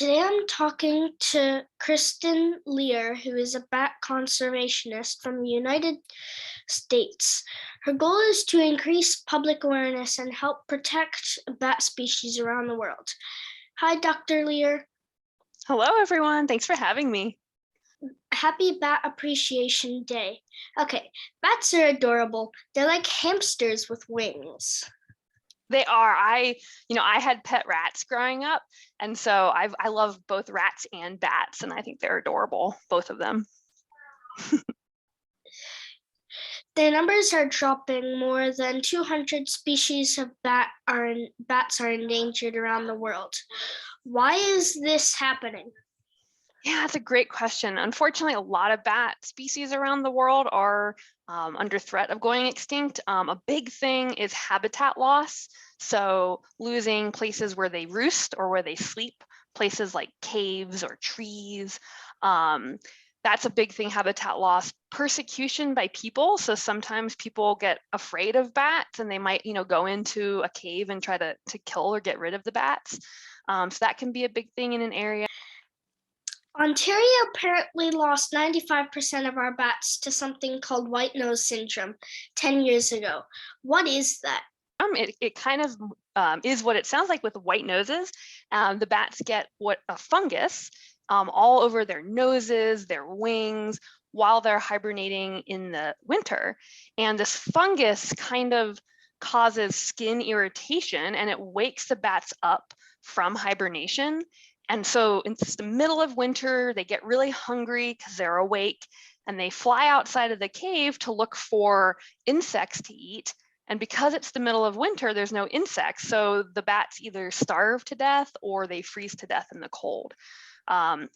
Today I'm talking to Kristen Lear, who is a bat conservationist from the United States. Her goal is to increase public awareness and help protect bat species around the world. Hi, Dr. Lear. Hello, everyone. Thanks for having me. Happy Bat Appreciation Day. Okay, bats are adorable. They're like hamsters with wings. They are. I had pet rats growing up, and so I love both rats and bats, and I think they're adorable, both of them. Their numbers are dropping. More than 200 species of bats are endangered around the world. Why is this happening? Yeah, that's a great question. Unfortunately, a lot of bat species around the world are under threat of going extinct. A big thing is habitat loss. So losing places where they roost or where they sleep, places like caves or trees. That's a big thing, habitat loss. Persecution by people. So sometimes people get afraid of bats and they might, go into a cave and try to kill or get rid of the bats. So that can be a big thing in an area. Ontario apparently lost 95% of our bats to something called white nose syndrome 10 years ago. What is that? It kind of is what it sounds like with white noses. The bats get a fungus all over their noses, their wings, while they're hibernating in the winter. And this fungus kind of causes skin irritation and it wakes the bats up from hibernation. And so it's the middle of winter, they get really hungry because they're awake and they fly outside of the cave to look for insects to eat. And because it's the middle of winter, there's no insects. So the bats either starve to death or they freeze to death in the cold.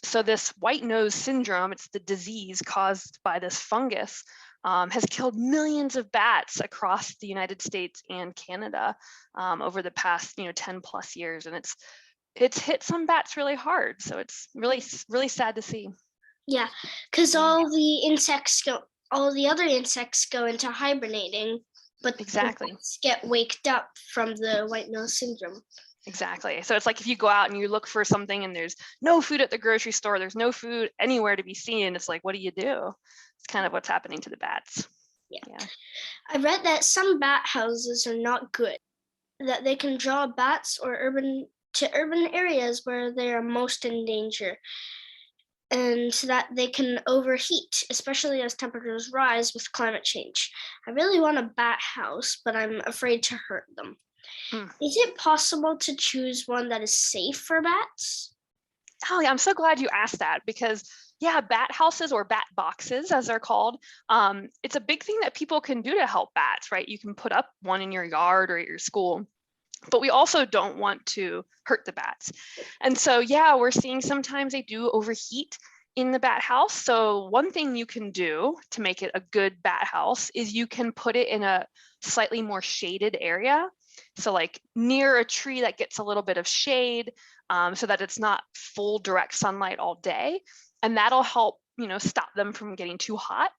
So this white nose syndrome, it's the disease caused by this fungus, has killed millions of bats across the United States and Canada over the past 10 plus years. And it's hit some bats really hard. So it's really, really sad to see. Yeah, because all the other insects go into hibernating, but exactly. the bats get waked up from the white nose syndrome. Exactly. So it's like if you go out and you look for something and there's no food at the grocery store, there's no food anywhere to be seen. It's like, what do you do? It's kind of what's happening to the bats. Yeah. I read that some bat houses are not good, that they can draw bats or urban areas where they are most in danger, and that they can overheat, especially as temperatures rise with climate change. I really want a bat house, but I'm afraid to hurt them. Is it possible to choose one that is safe for bats? Oh, yeah, I'm so glad you asked that because, bat houses or bat boxes, as they're called, it's a big thing that people can do to help bats, right? You can put up one in your yard or at your school. But we also don't want to hurt the bats. And so, we're seeing sometimes they do overheat in the bat house. So one thing you can do to make it a good bat house is you can put it in a slightly more shaded area. So like near a tree that gets a little bit of shade so that it's not full direct sunlight all day. And that'll help, stop them from getting too hot.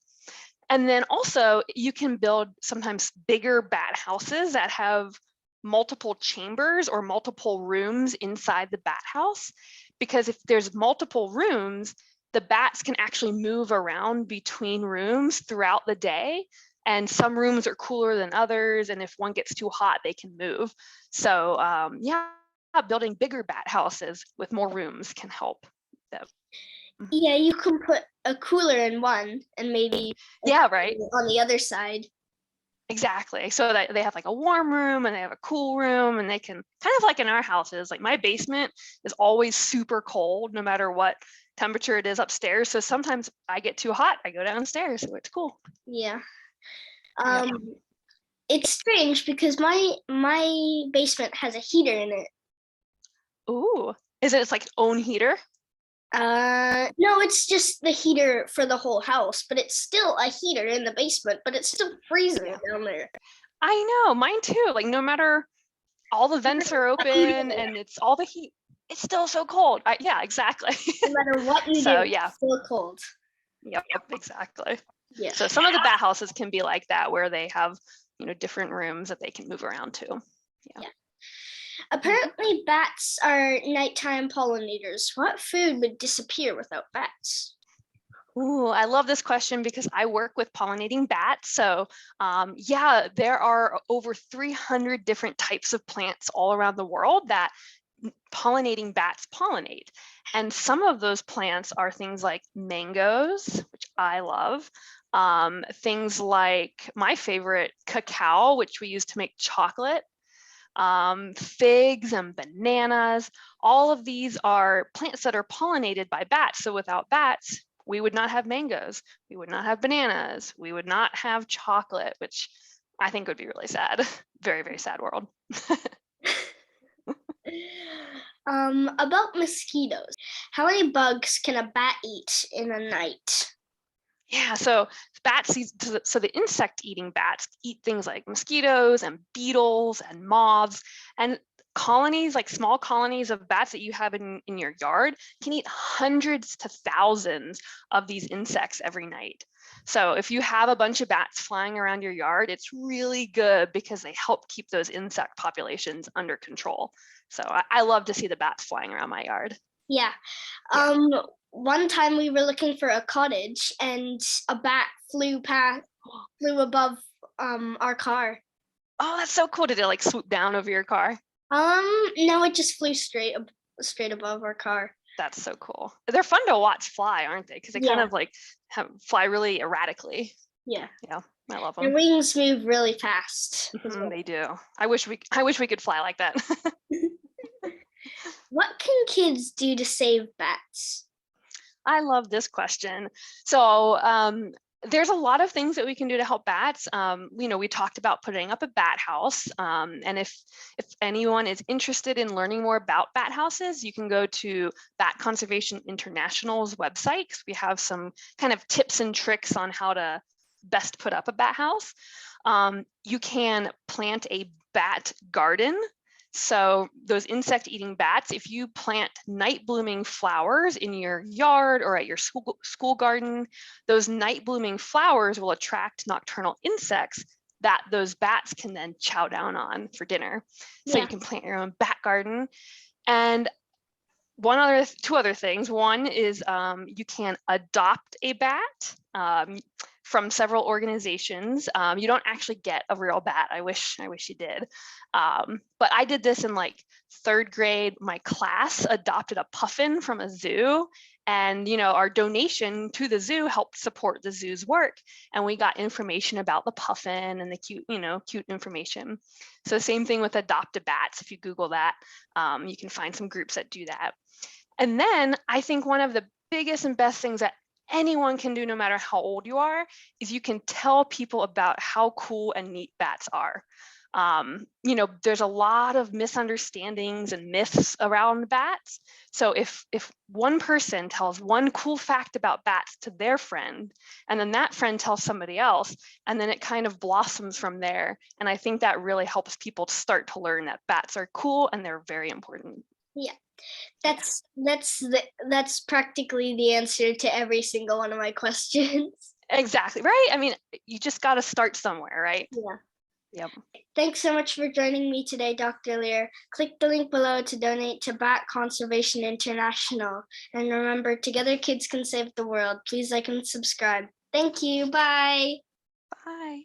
And then also you can build sometimes bigger bat houses that have multiple chambers or multiple rooms inside the bat house, because if there's multiple rooms, the bats can actually move around between rooms throughout the day. And some rooms are cooler than others. And if one gets too hot, they can move. So building bigger bat houses with more rooms can help them. Yeah, you can put a cooler in one and maybe right on the other side. Exactly. So that they have like a warm room and they have a cool room, and they can kind of like in our houses, like my basement is always super cold no matter what temperature it is upstairs. So sometimes I get too hot, I go downstairs. So it's cool. Yeah. It's strange because my basement has a heater in it. Ooh. Is it its like own heater? No, it's just the heater for the whole house, but it's still a heater in the basement, but it's still freezing down there. I know, mine too. Like no matter, all the vents are open and it's all the heat, it's still so cold. Exactly. No matter what you do, it's still cold. Yep, exactly. Yeah. So some of the bat houses can be like that, where they have, different rooms that they can move around to. Yeah. Apparently, bats are nighttime pollinators. What food would disappear without bats? Ooh, I love this question because I work with pollinating bats. So, yeah, there are over 300 different types of plants all around the world that pollinating bats pollinate. And some of those plants are things like mangoes, which I love. Things like my favorite, cacao, which we use to make chocolate. Figs and bananas. All of these are plants that are pollinated by bats. So without bats, we would not have mangoes, we would not have bananas, we would not have chocolate, which I think would be really sad. Very, very sad world. About mosquitoes. How many bugs can a bat eat in a night? Yeah, so so the insect-eating bats eat things like mosquitoes and beetles and moths, and colonies, like small colonies of bats that you have in your yard, can eat hundreds to thousands of these insects every night. So if you have a bunch of bats flying around your yard, it's really good because they help keep those insect populations under control. So I love to see the bats flying around my yard. Yeah. Yeah. Um, One time we were looking for a cottage and a bat flew above our car. Oh, that's so cool. Did it like swoop down over your car? No, it just flew straight above our car. That's so cool. They're fun to watch fly, aren't they? Because they kind Yeah, of like fly really erratically. yeah. Yeah, I love Their them. wings move really fast as They do. I wish we could fly like that. well. What can kids do to save bats? I love this question. So there's a lot of things that we can do to help bats. We talked about putting up a bat house, and if anyone is interested in learning more about bat houses, you can go to Bat Conservation International's website, 'cause we have some kind of tips and tricks on how to best put up a bat house. You can plant a bat garden. So those insect-eating bats, if you plant night blooming flowers in your yard or at your school garden, those night blooming flowers will attract nocturnal insects that those bats can then chow down on for dinner. So you Yeah, can plant your own bat garden. And two other things. One is you can adopt a bat from several organizations. You don't actually get a real bat. I wish you did. But I did this in like third grade. My class adopted a puffin from a zoo, and our donation to the zoo helped support the zoo's work. And we got information about the puffin and the cute information. So same thing with adopt-a-bats. If you Google that, you can find some groups that do that. And then I think one of the biggest and best things that anyone can do, no matter how old you are, is you can tell people about how cool and neat bats are. There's a lot of misunderstandings and myths around bats. So if one person tells one cool fact about bats to their friend, and then that friend tells somebody else, and then it kind of blossoms from there. And I think that really helps people start to learn that bats are cool and they're very important. yeah. Yeah. That's practically the answer to every single one of my questions. Exactly, right? I mean, you just got to start somewhere, right? Yeah. Yep. Thanks so much for joining me today, Dr. Lear. Click the link below to donate to Bat Conservation International. And remember, together kids can save the world. Please like and subscribe. Thank you. Bye. Bye.